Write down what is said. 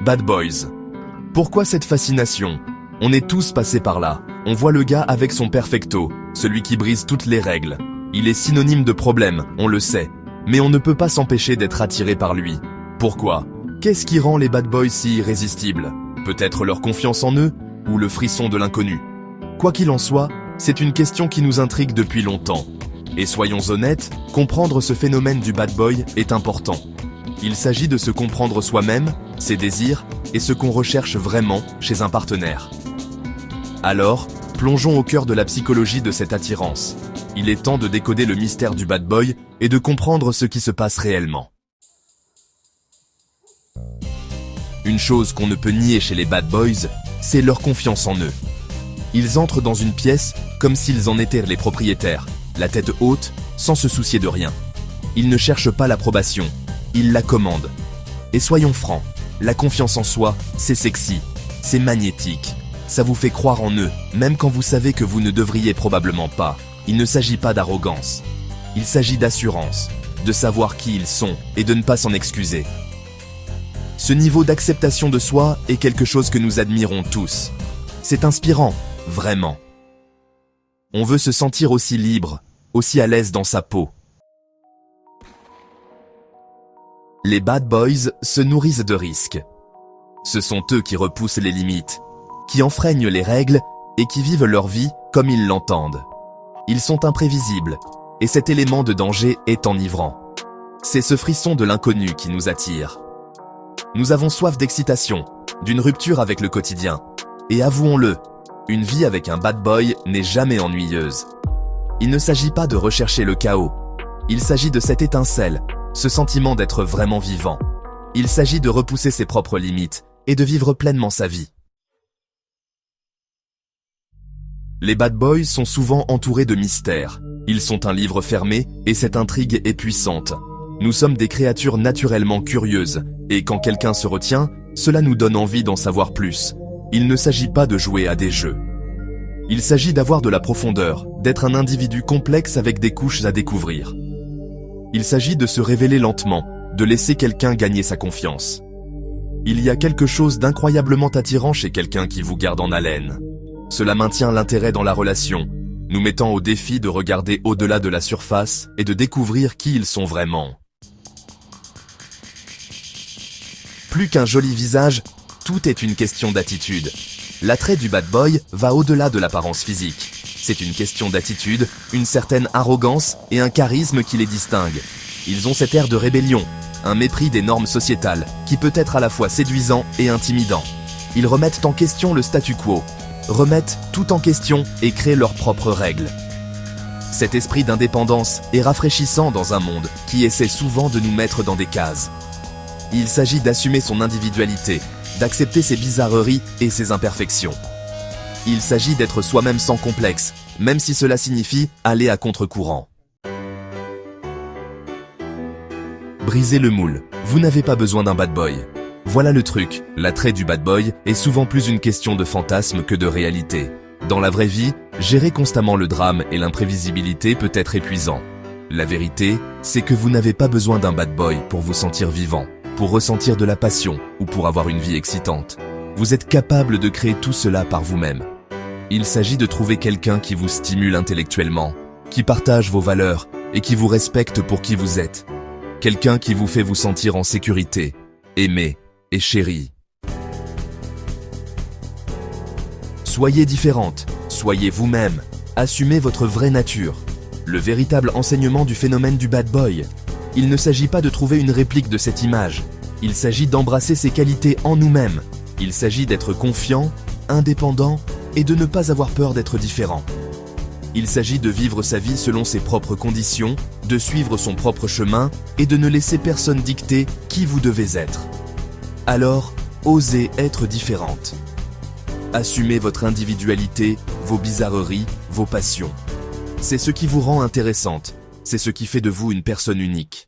Bad Boys. Pourquoi cette fascination? On est tous passés par là. On voit le gars avec son perfecto, celui qui brise toutes les règles. Il est synonyme de problème, on le sait. Mais on ne peut pas s'empêcher d'être attiré par lui. Pourquoi? Qu'est-ce qui rend les bad boys si irrésistibles? Peut-être leur confiance en eux, ou le frisson de l'inconnu? Quoi qu'il en soit, c'est une question qui nous intrigue depuis longtemps. Et soyons honnêtes, comprendre ce phénomène du bad boy est important. Il s'agit de se comprendre soi-même, ses désirs, et ce qu'on recherche vraiment chez un partenaire. Alors, plongeons au cœur de la psychologie de cette attirance. Il est temps de décoder le mystère du bad boy et de comprendre ce qui se passe réellement. Une chose qu'on ne peut nier chez les bad boys, c'est leur confiance en eux. Ils entrent dans une pièce comme s'ils en étaient les propriétaires, la tête haute, sans se soucier de rien. Ils ne cherchent pas l'approbation, ils la commandent. Et soyons francs, la confiance en soi, c'est sexy, c'est magnétique. Ça vous fait croire en eux, même quand vous savez que vous ne devriez probablement pas. Il ne s'agit pas d'arrogance. Il s'agit d'assurance, de savoir qui ils sont et de ne pas s'en excuser. Ce niveau d'acceptation de soi est quelque chose que nous admirons tous. C'est inspirant, vraiment. On veut se sentir aussi libre, aussi à l'aise dans sa peau. Les bad boys se nourrissent de risques. Ce sont eux qui repoussent les limites, qui enfreignent les règles et qui vivent leur vie comme ils l'entendent. Ils sont imprévisibles, et cet élément de danger est enivrant. C'est ce frisson de l'inconnu qui nous attire. Nous avons soif d'excitation, d'une rupture avec le quotidien. Et avouons-le, une vie avec un bad boy n'est jamais ennuyeuse. Il ne s'agit pas de rechercher le chaos. Il s'agit de cette étincelle, ce sentiment d'être vraiment vivant. Il s'agit de repousser ses propres limites et de vivre pleinement sa vie. Les bad boys sont souvent entourés de mystères. Ils sont un livre fermé et cette intrigue est puissante. Nous sommes des créatures naturellement curieuses et quand quelqu'un se retient, cela nous donne envie d'en savoir plus. Il ne s'agit pas de jouer à des jeux. Il s'agit d'avoir de la profondeur, d'être un individu complexe avec des couches à découvrir. Il s'agit de se révéler lentement, de laisser quelqu'un gagner sa confiance. Il y a quelque chose d'incroyablement attirant chez quelqu'un qui vous garde en haleine. Cela maintient l'intérêt dans la relation, nous mettant au défi de regarder au-delà de la surface et de découvrir qui ils sont vraiment. Plus qu'un joli visage, tout est une question d'attitude. L'attrait du bad boy va au-delà de l'apparence physique. C'est une question d'attitude, une certaine arrogance et un charisme qui les distingue. Ils ont cet air de rébellion, un mépris des normes sociétales, qui peut être à la fois séduisant et intimidant. Ils remettent en question le statu quo, remettent tout en question et créent leurs propres règles. Cet esprit d'indépendance est rafraîchissant dans un monde qui essaie souvent de nous mettre dans des cases. Il s'agit d'assumer son individualité, d'accepter ses bizarreries et ses imperfections. Il s'agit d'être soi-même sans complexe, même si cela signifie aller à contre-courant. Brisez le moule, vous n'avez pas besoin d'un bad boy. Voilà le truc, l'attrait du bad boy est souvent plus une question de fantasme que de réalité. Dans la vraie vie, gérer constamment le drame et l'imprévisibilité peut être épuisant. La vérité, c'est que vous n'avez pas besoin d'un bad boy pour vous sentir vivant, pour ressentir de la passion ou pour avoir une vie excitante. Vous êtes capable de créer tout cela par vous-même. Il s'agit de trouver quelqu'un qui vous stimule intellectuellement, qui partage vos valeurs et qui vous respecte pour qui vous êtes. Quelqu'un qui vous fait vous sentir en sécurité, aimé et chéri. Soyez différente, soyez vous-même, assumez votre vraie nature. Le véritable enseignement du phénomène du bad boy. Il ne s'agit pas de trouver une réplique de cette image. Il s'agit d'embrasser ses qualités en nous-mêmes. Il s'agit d'être confiant, indépendant et de ne pas avoir peur d'être différent. Il s'agit de vivre sa vie selon ses propres conditions, de suivre son propre chemin et de ne laisser personne dicter qui vous devez être. Alors, osez être différente. Assumez votre individualité, vos bizarreries, vos passions. C'est ce qui vous rend intéressante, c'est ce qui fait de vous une personne unique.